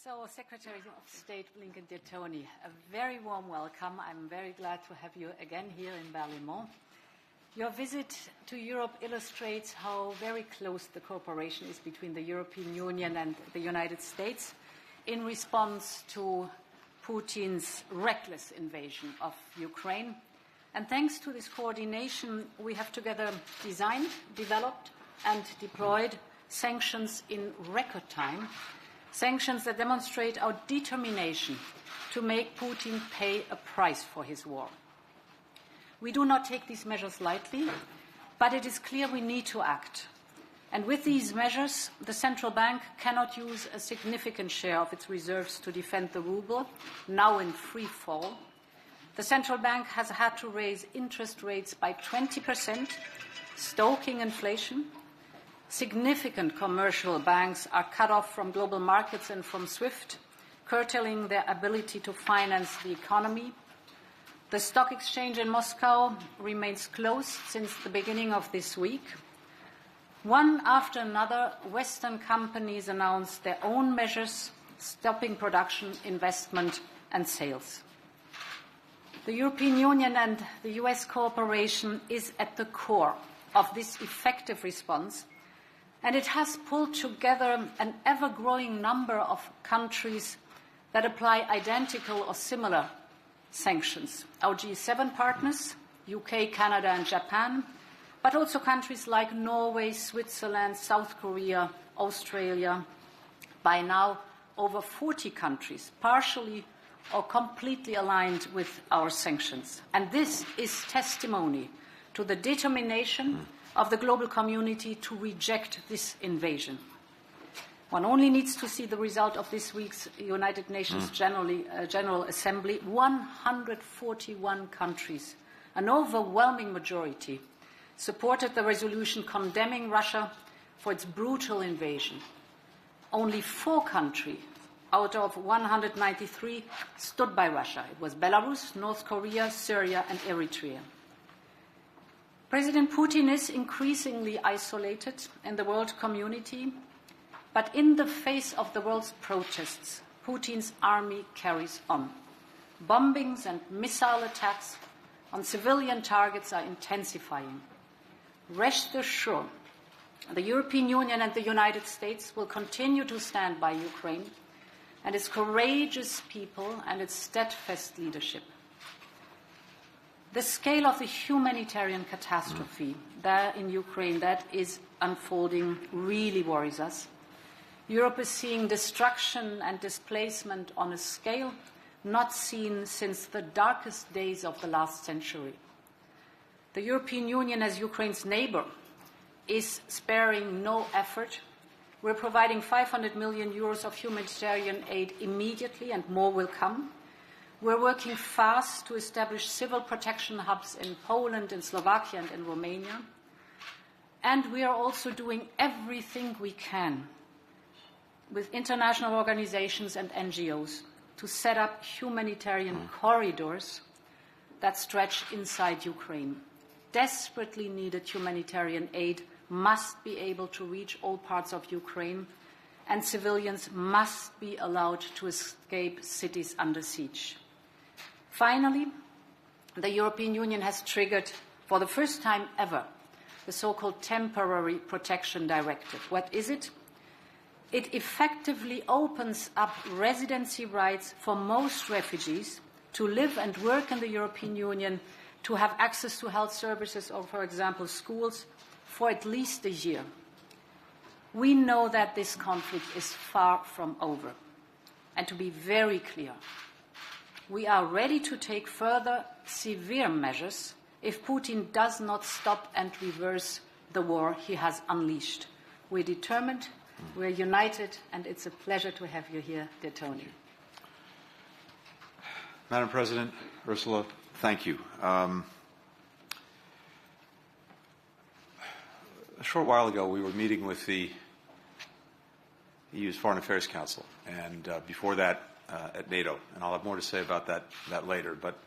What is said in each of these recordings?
So, Secretary of State Blinken, dear Tony, a very warm welcome. I'm very glad to have you again here in Berlaymont. Your visit to Europe illustrates how very close the cooperation is between the European Union and the United States in response to Putin's reckless invasion of Ukraine. And thanks to this coordination, we have together designed, developed, and deployed sanctions in record time, sanctions that demonstrate our determination to make Putin pay a price for his war. We do not take these measures lightly, but it is clear we need to act. And with these measures, the central bank cannot use a significant share of its reserves to defend the ruble, now in free fall. The central bank has had to raise interest rates by 20%, stoking inflation. Significant commercial banks are cut off from global markets and from SWIFT, curtailing their ability to finance the economy. The stock exchange in Moscow remains closed since the beginning of this week. One after another, Western companies announced their own measures, stopping production, investment and sales. The European Union and the US cooperation is at the core of this effective response, and it has pulled together an ever-growing number of countries that apply identical or similar sanctions. Our G7 partners, UK, Canada and Japan, but also countries like Norway, Switzerland, South Korea, Australia. By now, over 40 countries, partially or completely aligned with our sanctions. And this is testimony to the determination of the global community to reject this invasion. One only needs to see the result of this week's United Nations General Assembly. 141 countries, an overwhelming majority, supported the resolution condemning Russia for its brutal invasion. Only 4 countries out of 193 stood by Russia. It was Belarus, North Korea, Syria and Eritrea. President Putin is increasingly isolated in the world community, but in the face of the world's protests, Putin's army carries on. Bombings and missile attacks on civilian targets are intensifying. Rest assured, the European Union and the United States will continue to stand by Ukraine and its courageous people and its steadfast leadership. The scale of the humanitarian catastrophe there in Ukraine that is unfolding really worries us. Europe is seeing destruction and displacement on a scale not seen since the darkest days of the last century. The European Union, as Ukraine's neighbour, is sparing no effort. We're providing 500 million euros of humanitarian aid immediately, and more will come. We're working fast to establish civil protection hubs in Poland, in Slovakia and in Romania. And we are also doing everything we can with international organizations and NGOs to set up humanitarian corridors that stretch inside Ukraine. Desperately needed humanitarian aid must be able to reach all parts of Ukraine, and civilians must be allowed to escape cities under siege. Finally, the European Union has triggered, for the first time ever, the so-called Temporary Protection Directive. What is it? It effectively opens up residency rights for most refugees to live and work in the European Union, to have access to health services or, for example, schools, for at least a year. We know that this conflict is far from over. And to be very clear, we are ready to take further severe measures if Putin does not stop and reverse the war he has unleashed. We're determined, we're united, and it's a pleasure to have you here, dear Tony. Madam President, Ursula, thank you. A short while ago, we were meeting with the EU's Foreign Affairs Council, and before that, at NATO, and I'll have more to say about that later. But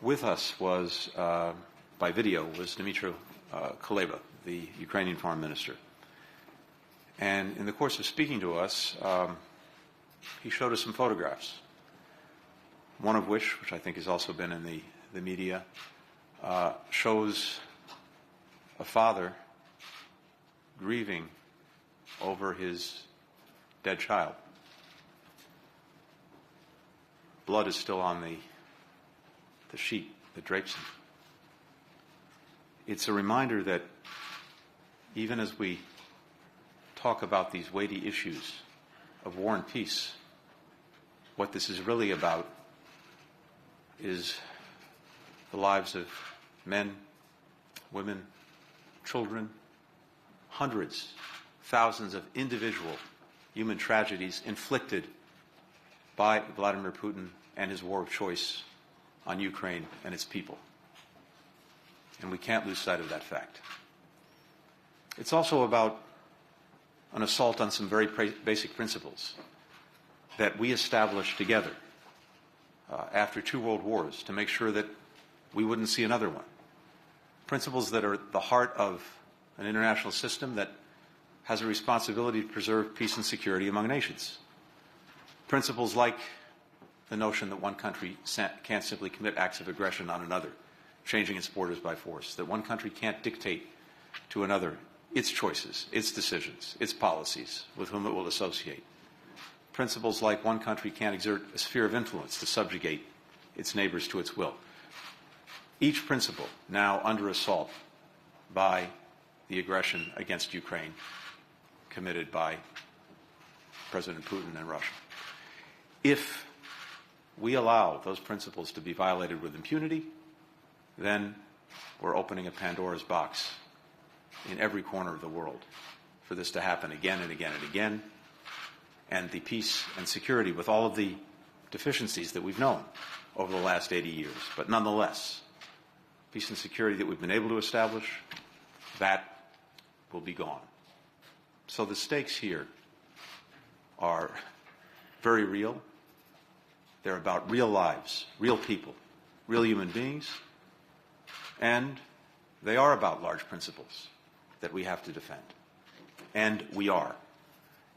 with us was, by video, was Dmytro Kuleba, the Ukrainian Foreign Minister. And in the course of speaking to us, he showed us some photographs, one of which I think has also been in the media, shows a father grieving over his dead child. Blood is still on the sheet that drapes him. It's a reminder that even as we talk about these weighty issues of war and peace, what this is really about is the lives of men, women, children, hundreds, thousands of individual human tragedies inflicted by Vladimir Putin and his war of choice on Ukraine and its people. And we can't lose sight of that fact. It's also about an assault on some very basic principles that we established together after 2 world wars to make sure that we wouldn't see another one. Principles that are at the heart of an international system that has a responsibility to preserve peace and security among nations. Principles like the notion that one country can't simply commit acts of aggression on another, changing its borders by force, that one country can't dictate to another its choices, its decisions, its policies, with whom it will associate. Principles like one country can't exert a sphere of influence to subjugate its neighbors to its will. Each principle now under assault by the aggression against Ukraine committed by President Putin and Russia. If we allow those principles to be violated with impunity, then we're opening a Pandora's box in every corner of the world for this to happen again and again and again, and the peace and security with all of the deficiencies that we've known over the last 80 years. But nonetheless, peace and security that we've been able to establish, that will be gone. So the stakes here are very real. They're about real lives, real people, real human beings, and they are about large principles that we have to defend. And we are.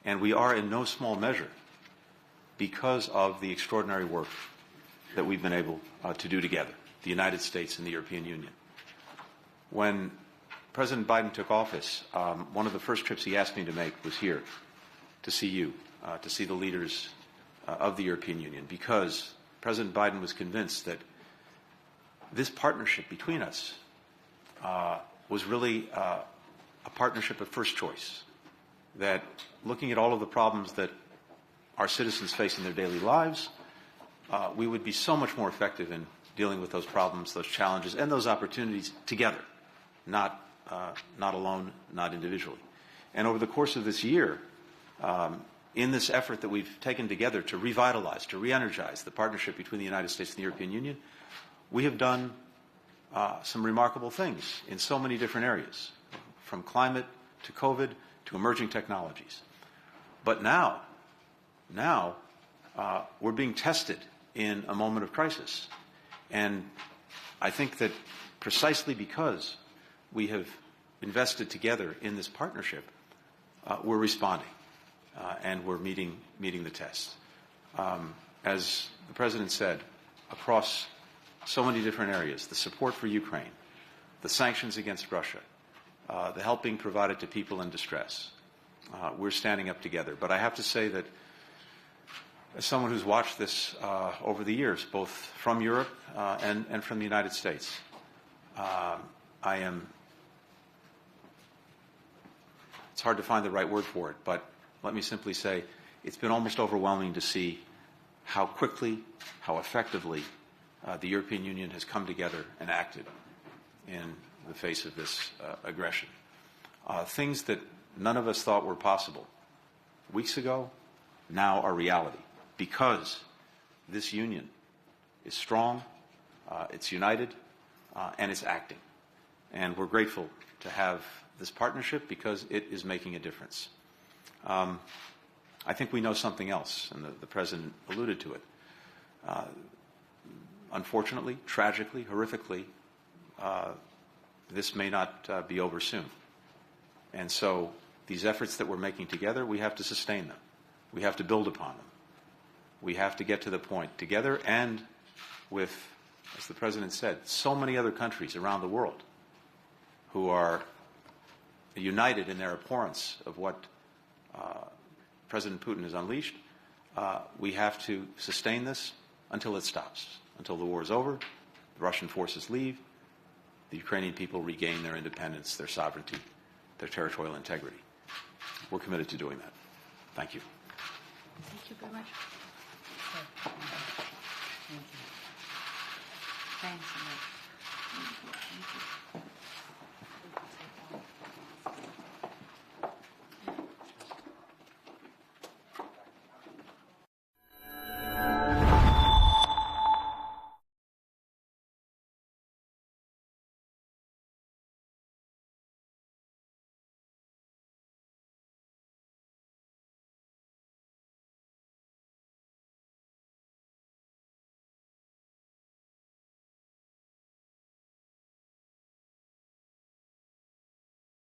And we are in no small measure because of the extraordinary work that we've been able to do together, the United States and the European Union. When President Biden took office, one of the first trips he asked me to make was here, to see you, to see the leaders of the European Union, because President Biden was convinced that this partnership between us was really a partnership of first choice, that looking at all of the problems that our citizens face in their daily lives, we would be so much more effective in dealing with those problems, those challenges, and those opportunities together, not alone, not individually. And over the course of this year, in this effort that we've taken together to revitalize, to re-energize the partnership between the United States and the European Union, we have done some remarkable things in so many different areas, from climate to COVID to emerging technologies. But now we're being tested in a moment of crisis. And I think that precisely because we have invested together in this partnership, we're responding and we're meeting the test. As the President said, across so many different areas, the support for Ukraine, the sanctions against Russia, the help being provided to people in distress, we're standing up together. But I have to say that as someone who's watched this over the years, both from Europe and from the United States, it's hard to find the right word for it, but let me simply say it's been almost overwhelming to see how quickly, how effectively the European Union has come together and acted in the face of this aggression. Things that none of us thought were possible weeks ago now are reality, because this union is strong, it's united, and it's acting. And we're grateful to have this partnership because it is making a difference. I think we know something else, and the President alluded to it. Unfortunately, tragically, horrifically, this may not be over soon. And so these efforts that we're making together, we have to sustain them. We have to build upon them. We have to get to the point, together and with, as the President said, so many other countries around the world who are united in their abhorrence of what President Putin has unleashed. We have to sustain this until it stops, until the war is over, the Russian forces leave, the Ukrainian people regain their independence, their sovereignty, their territorial integrity. We're committed to doing that. Thank you. Thank you very much. Thank you. Thanks a lot. Thank you.